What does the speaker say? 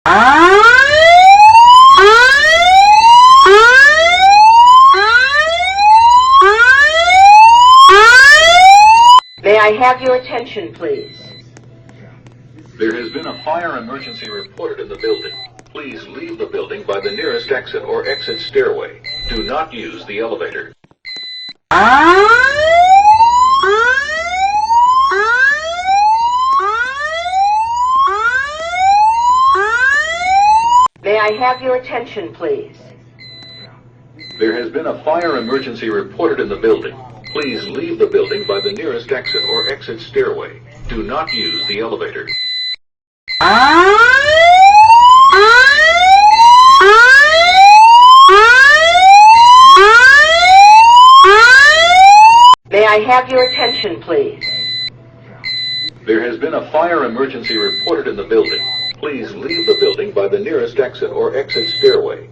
May I have your attention, please? There has been a fire emergency reported in the building. Please leave the building by the nearest exit or exit stairway. Do not use the elevator. May I have your attention, please? There has been a fire emergency reported in the building. Please leave the building by the nearest exit or exit stairway. Do not use the elevator. May I have your attention, please? There has been a fire emergency reported in the building. Please leave the building by the nearest exit or exit stairway.